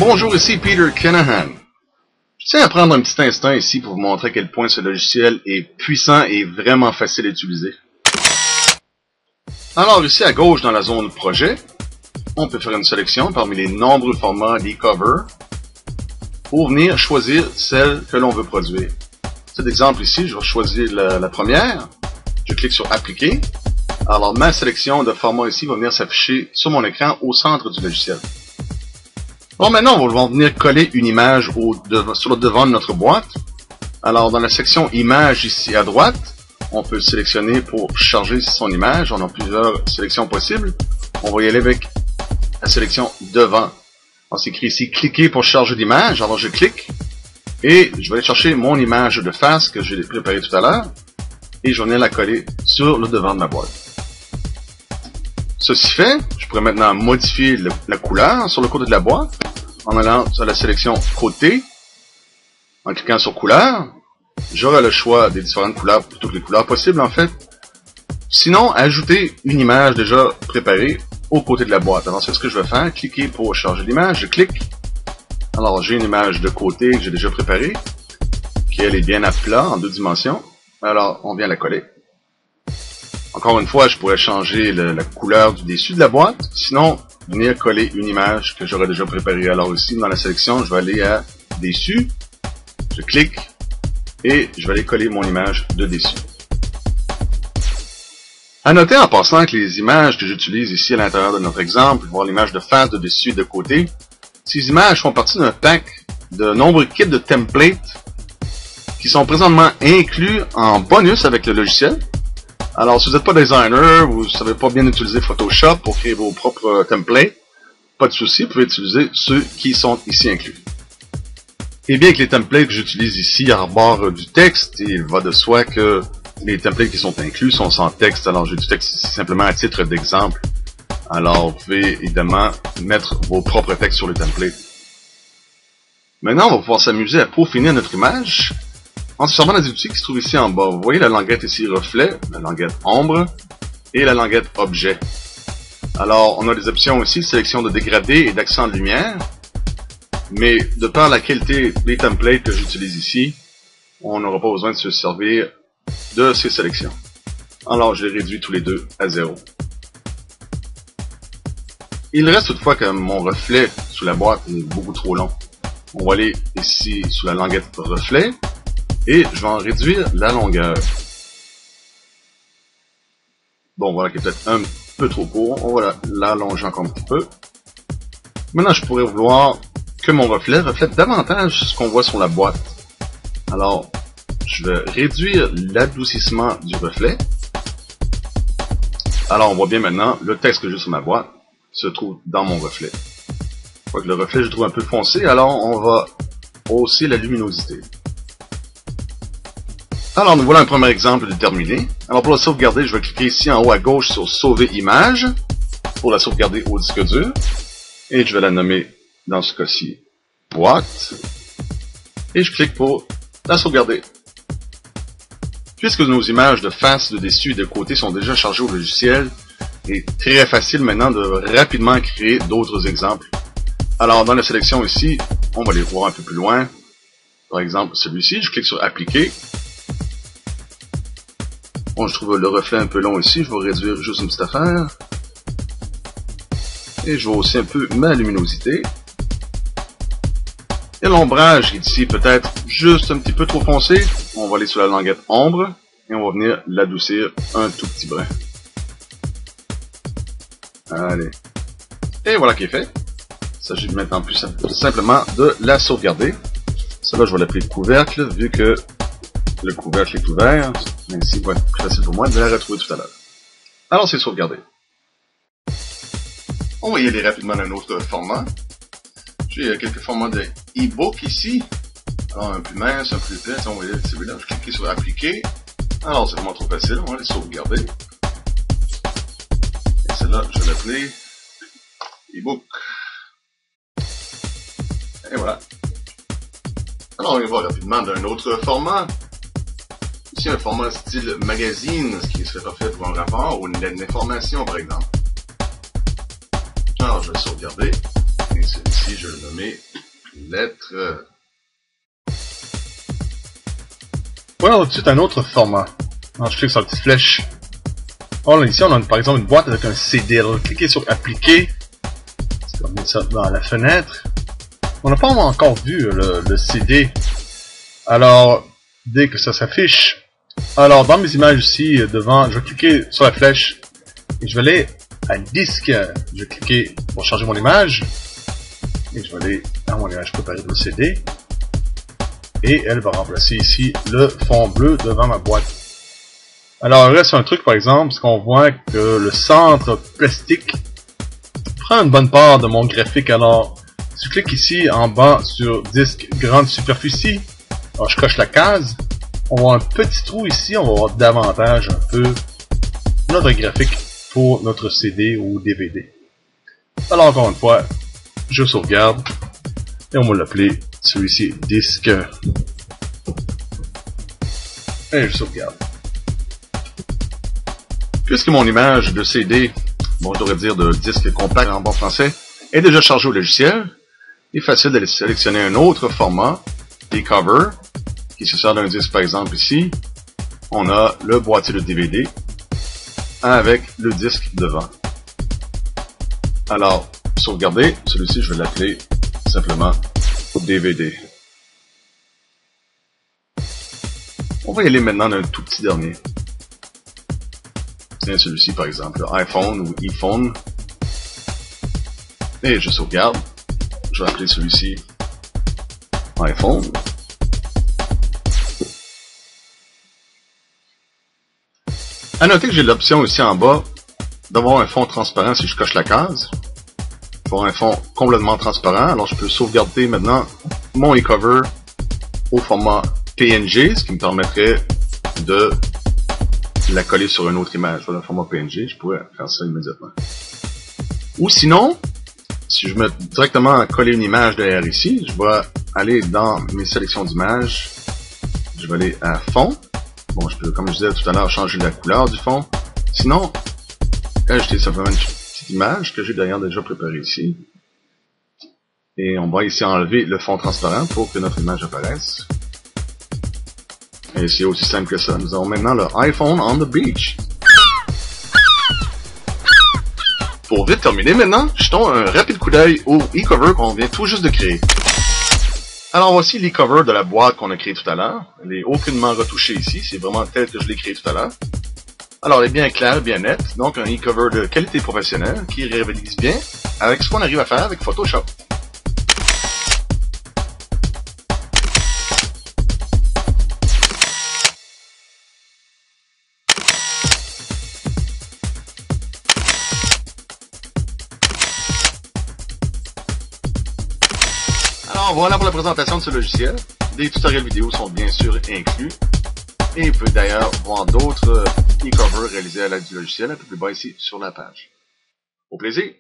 Bonjour, ici Peter Kinahan. Je tiens à prendre un petit instant ici pour vous montrer à quel point ce logiciel est puissant et vraiment facile à utiliser. Alors ici à gauche dans la zone projet, on peut faire une sélection parmi les nombreux formats d'e-cover pour venir choisir celle que l'on veut produire. Cet exemple ici, je vais choisir la première. Je clique sur appliquer. Alors ma sélection de format ici va venir s'afficher sur mon écran au centre du logiciel. Bon, maintenant, on va venir coller une image sur le devant de notre boîte. Alors, dans la section Images ici à droite, on peut sélectionner pour charger son image. On a plusieurs sélections possibles. On va y aller avec la sélection Devant. On s'écrit ici Cliquer pour charger l'image. Alors, je clique et je vais aller chercher mon image de face que j'ai préparée tout à l'heure et je vais venir la coller sur le devant de ma boîte. Ceci fait, je pourrais maintenant modifier la couleur sur le côté de la boîte en allant sur la sélection côté, en cliquant sur couleur. J'aurai le choix des différentes couleurs, toutes les couleurs possibles en fait. Sinon, ajouter une image déjà préparée au côté de la boîte. Alors c'est ce que je vais faire, cliquer pour charger l'image, je clique. Alors j'ai une image de côté que j'ai déjà préparée, qui elle est bien à plat en 2 dimensions. Alors on vient la coller. Encore une fois, je pourrais changer la couleur du dessus de la boîte. Sinon, venir coller une image que j'aurais déjà préparée. Alors ici, dans la sélection, je vais aller à Dessus. Je clique et je vais aller coller mon image de dessus. À noter en passant que les images que j'utilise ici à l'intérieur de notre exemple, voir l'image de face, de dessus, de côté, ces images font partie d'un pack de nombreux kits de templates qui sont présentement inclus en bonus avec le logiciel. Alors, si vous n'êtes pas designer, vous ne savez pas bien utiliser Photoshop pour créer vos propres templates, pas de souci, vous pouvez utiliser ceux qui sont ici inclus. Et bien que les templates que j'utilise ici arborent du texte, il va de soi que les templates qui sont inclus sont sans texte, alors j'ai du texte ici simplement à titre d'exemple. Alors, vous pouvez évidemment mettre vos propres textes sur les templates. Maintenant, on va pouvoir s'amuser à peaufiner notre image en se servant des outils qui se trouvent ici en bas. Vous voyez la languette ici reflet, la languette ombre et la languette objet. Alors, on a des options ici, sélection de dégradé et d'accent de lumière. Mais de par la qualité des templates que j'utilise ici, on n'aura pas besoin de se servir de ces sélections. Alors, je les réduis tous les deux à 0. Il reste toutefois que mon reflet sous la boîte est beaucoup trop long. On va aller ici sous la languette reflet. Et je vais en réduire la longueur. Bon, voilà qui est peut-être un peu trop court. On va l'allonger encore un petit peu. Maintenant, je pourrais vouloir que mon reflet reflète davantage ce qu'on voit sur la boîte. Alors, je vais réduire l'adoucissement du reflet. Alors, on voit bien maintenant, le texte que j'ai sur ma boîte se trouve dans mon reflet. Je vois que le reflet, je trouve un peu foncé, alors on va hausser la luminosité. Alors, nous voilà un premier exemple de terminé. Alors, pour la sauvegarder, je vais cliquer ici en haut à gauche sur Sauver image pour la sauvegarder au disque dur. Et je vais la nommer, dans ce cas-ci, boîte. Et je clique pour la sauvegarder. Puisque nos images de face, de dessus et de côté sont déjà chargées au logiciel, il est très facile maintenant de rapidement créer d'autres exemples. Alors, dans la sélection ici, on va les voir un peu plus loin. Par exemple, celui-ci, je clique sur Appliquer. Bon, je trouve le reflet un peu long ici, je vais réduire juste une petite affaire. Et je vais aussi un peu ma luminosité. Et l'ombrage est ici peut-être juste un petit peu trop foncé. On va aller sur la languette ombre et on va venir l'adoucir un tout petit brin. Allez. Et voilà qui est fait. Il s'agit maintenant plus simplement de la sauvegarder. Celle-là, je vais l'appeler couvercle vu que le couvercle est ouvert. Ainsi, va être plus facile pour moi de la retrouver tout à l'heure. Alors, c'est sauvegardé. On va y aller rapidement dans un autre format. J'ai quelques formats de e-book ici. Alors, un plus mince, un plus épais. On va y aller celui-là. Je clique sur Appliquer. Alors, c'est vraiment trop facile. On va les sauvegarder. Et celle-là, je vais l'appeler e-book. Et voilà. Alors, on y va rapidement d'un autre format. Ici, un format style magazine, ce qui serait parfait pour un rapport ou une lettre d'information, par exemple. Alors, je vais sauvegarder. Et celui-ci, je vais le nommer lettres. Voilà, tout de suite un autre format. Alors, je clique sur la petite flèche. Alors, ici, on a par exemple une boîte avec un CD. Alors, cliquez sur Appliquer. On va mettre ça dans la fenêtre. On n'a pas encore vu le CD. Alors, dès que ça s'affiche, alors dans mes images ici, devant, je vais cliquer sur la flèche et je vais aller à disque. Je vais cliquer pour charger mon image. Et je vais aller dans mon image préparée pour le CD. Et elle va remplacer ici le fond bleu devant ma boîte. Alors, il reste un truc par exemple, c'est qu'on voit que le centre plastique prend une bonne part de mon graphique. Alors, si je clique ici en bas sur disque grande superficie, alors je coche la case, on voit un petit trou ici, on va voir davantage un peu notre graphique pour notre CD ou DVD. Alors encore une fois, je sauvegarde et on va l'appeler celui-ci disque. Et je sauvegarde. Puisque mon image de CD, bon je devrais dire de disque compact en bon français, est déjà chargée au logiciel, il est facile d'aller sélectionner un autre format, eCover, qui se sert d'un disque par exemple ici. On a le boîtier de DVD avec le disque devant. Alors, sauvegarder, celui-ci je vais l'appeler simplement DVD. On va y aller maintenant d'un tout petit dernier. Tiens, celui-ci par exemple, iPhone ou iPhone. Et je sauvegarde. Je vais appeler celui-ci iPhone. À noter que j'ai l'option ici en bas d'avoir un fond transparent si je coche la case. Pour un fond complètement transparent, alors je peux sauvegarder maintenant mon eCover au format PNG, ce qui me permettrait de la coller sur une autre image. Voilà, le format PNG, je pourrais faire ça immédiatement. Ou sinon, si je mets directement à coller une image derrière ici, je vais aller dans mes sélections d'images, je vais aller à fond. Bon, je peux, comme je disais tout à l'heure, changer la couleur du fond. Sinon, ajouter simplement une petite image que j'ai d'ailleurs déjà préparée ici. Et on va ici enlever le fond transparent pour que notre image apparaisse. Et c'est aussi simple que ça. Nous avons maintenant le iPhone on the beach. Pour vite terminer maintenant, jetons un rapide coup d'œil au eCover qu'on vient tout juste de créer. Alors voici l'eCover de la boîte qu'on a créée tout à l'heure. Elle est aucunement retouchée ici, c'est vraiment tel que je l'ai créé tout à l'heure. Alors elle est bien claire, bien nette, donc un eCover de qualité professionnelle qui réalise bien avec ce qu'on arrive à faire avec Photoshop. Alors voilà pour la présentation de ce logiciel. Des tutoriels vidéo sont bien sûr inclus. Et vous pouvez d'ailleurs voir d'autres e-covers réalisés à l'aide du logiciel un peu plus bas ici sur la page. Au plaisir!